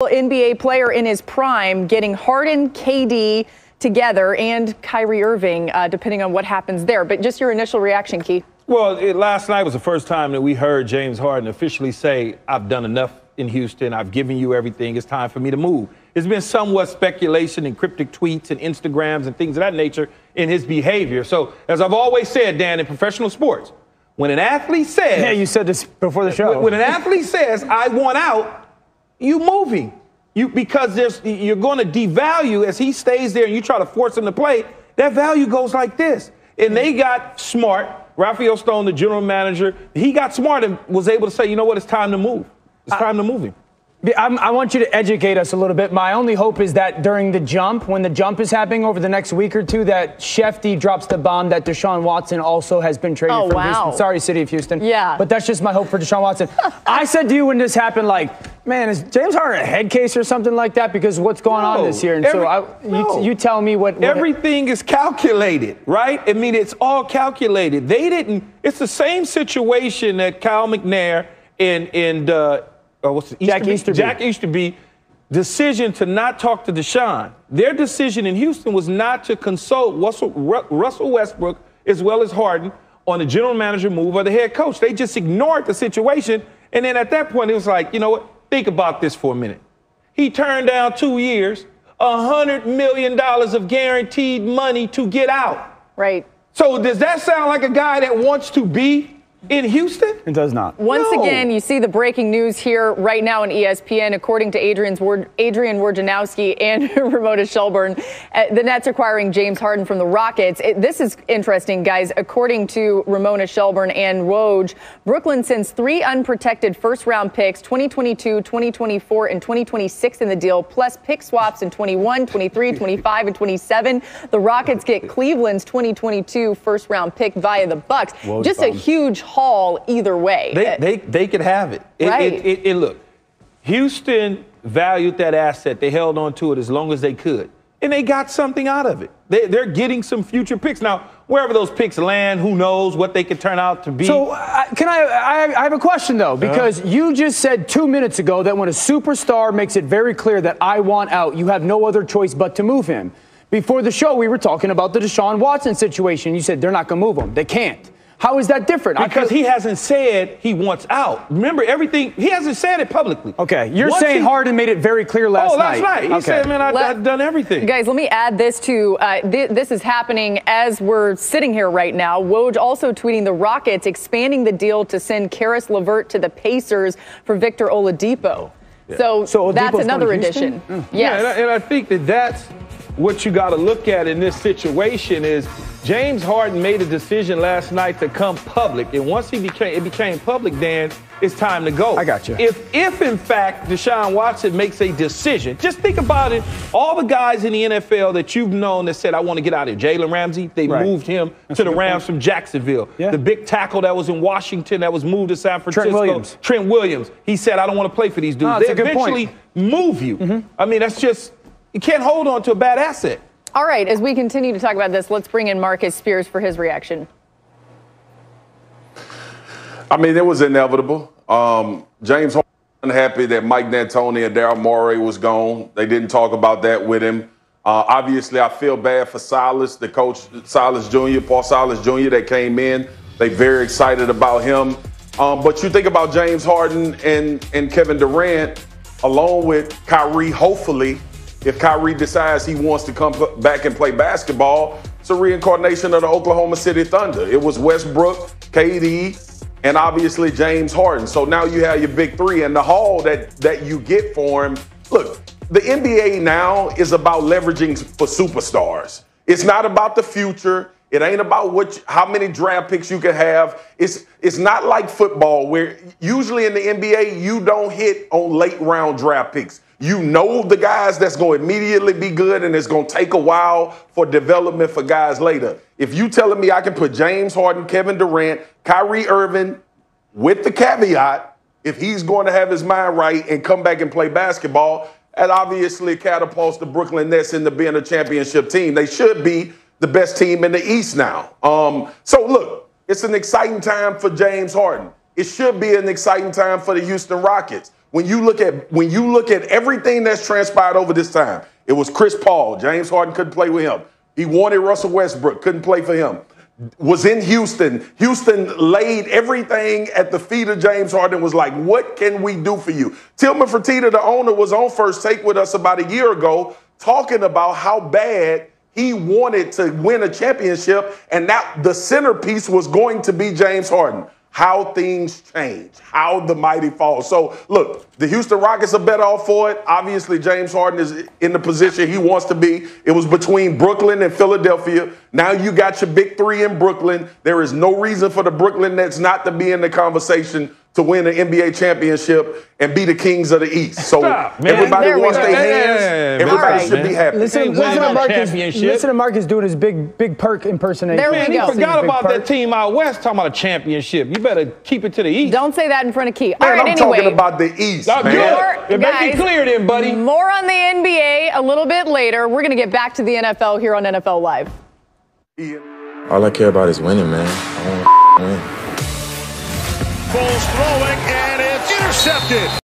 NBA player in his prime getting Harden, KD together, and Kyrie Irving, depending on what happens there. But just your initial reaction, Key. Well, last night was the first time that we heard James Harden officially say, I've done enough in Houston. I've given you everything. It's time for me to move. There's been somewhat speculation and cryptic tweets and Instagrams and things of that nature in his behavior. So, as I've always said, Dan, in professional sports, when an athlete says... Yeah, you said this before the show. When an athlete says, I want out, you moving. Because you're going to devalue as he stays there and you try to force him to play, that value goes like this. And they got smart. Raphael Stone, the general manager, he got smart and was able to say, you know what, it's time to move. It's time to move him. I want you to educate us a little bit. My only hope is that during the jump, when the jump is happening over the next week or two, that Shefty drops the bomb that Deshaun Watson also has been traded from Houston. Sorry, City of Houston. Yeah. But that's just my hope for Deshaun Watson. I said to you when this happened, like, man, is James Harden a head case or something like that? Because what's going on this year? And you tell me what everything is calculated, right? I mean, it's all calculated. It's the same situation that Kyle McNair and Jack Easterby decision to not talk to Deshaun. Their decision in Houston was not to consult Russell Westbrook as well as Harden on the general manager move or the head coach. They just ignored the situation. And then at that point, it was like, you know what? Think about this for a minute. He turned down 2 years, $100 million of guaranteed money to get out. Right. So does that sound like a guy that wants to be in Houston? It does not. Once again, you see the breaking news here right now on ESPN. According to Adrian Wojnarowski and Ramona Shelburne, the Nets acquiring James Harden from the Rockets. This is interesting, guys. According to Ramona Shelburne and Woj, Brooklyn sends 3 unprotected first-round picks, 2022, 2024, and 2026 in the deal, plus pick swaps in 21, 23, 25, and 27. The Rockets get Cleveland's 2022 first-round pick via the Bucks. Just a huge haul either way. They could have it. Right. Look, Houston valued that asset. They held on to it as long as they could. And they got something out of it. They're getting some future picks. Now, wherever those picks land, who knows what they could turn out to be. So, I have a question, though, because you just said 2 minutes ago that when a superstar makes it very clear that I want out, you have no other choice but to move him. Before the show, we were talking about the Deshaun Watson situation. You said they're not going to move him. They can't. How is that different? Because he hasn't said he wants out. Remember, everything, he hasn't said it publicly. Okay, you're saying Harden made it very clear last night. Oh, last night. He said, man, I've done everything. Guys, let me add this to, this is happening as we're sitting here right now. Woj also tweeting the Rockets expanding the deal to send Karis LeVert to the Pacers for Victor Oladipo. Yeah. So that's another addition. Yes. Yeah, and I think that's what you got to look at in this situation is James Harden made a decision last night to come public, and once it became public, Dan, it's time to go. I got you. If in fact Deshaun Watson makes a decision, just think about it. All the guys in the NFL that you've known that said, I want to get out of here. Jalen Ramsey, they moved him to the Rams from Jacksonville. Yeah. The big tackle that was in Washington that was moved to San Francisco. Trent Williams. He said, I don't want to play for these dudes. They eventually move you. I mean, that's just, you can't hold on to a bad asset. All right, as we continue to talk about this, let's bring in Marcus Spears for his reaction. I mean, it was inevitable. James Harden unhappy that Mike D'Antoni and Daryl Morey was gone. They didn't talk about that with him. Obviously, I feel bad for Silas, the coach, Silas Jr., Paul Silas Jr. that came in. They very excited about him. But you think about James Harden and Kevin Durant, along with Kyrie, hopefully, if Kyrie decides he wants to come back and play basketball, it's a reincarnation of the Oklahoma City Thunder. It was Westbrook, KD, and obviously James Harden. So now you have your big three, and the haul that you get for him. Look, the NBA now is about leveraging for superstars. It's not about the future. It ain't about how many draft picks you can have. It's not like football where usually in the NBA you don't hit on late round draft picks. You know the guys that's going to immediately be good, and it's going to take a while for development for guys later. If you telling me I can put James Harden, Kevin Durant, Kyrie Irving, with the caveat, if he's going to have his mind right and come back and play basketball, that obviously catapults the Brooklyn Nets into being a championship team. They should be the best team in the East now. So look, it's an exciting time for James Harden. It should be an exciting time for the Houston Rockets. When you look at everything that's transpired over this time, it was Chris Paul. James Harden couldn't play with him. He wanted Russell Westbrook, couldn't play for him. Was in Houston. Houston laid everything at the feet of James Harden, was like, what can we do for you? Tillman Fertitta, the owner, was on First Take with us about a year ago talking about how bad he wanted to win a championship, and that the centerpiece was going to be James Harden. How things change, how the mighty fall. So, look, the Houston Rockets are better off for it. Obviously, James Harden is in the position he wants to be. It was between Brooklyn and Philadelphia. Now you got your big three in Brooklyn. There is no reason for the Brooklyn Nets not to be in the conversation to win an NBA championship and be the kings of the East. So everybody wants their hands. Everybody should be happy. Listen to Marcus doing his big perk impersonation. There we go. He forgot about that team out west talking about a championship. You better keep it to the East. Don't say that in front of Key. Man, I'm talking about the East, man. Good. Make it clear then, buddy. More on the NBA a little bit later. We're going to get back to the NFL here on NFL Live. All I care about is winning, man. I want to win. Foles throwing, and it's intercepted.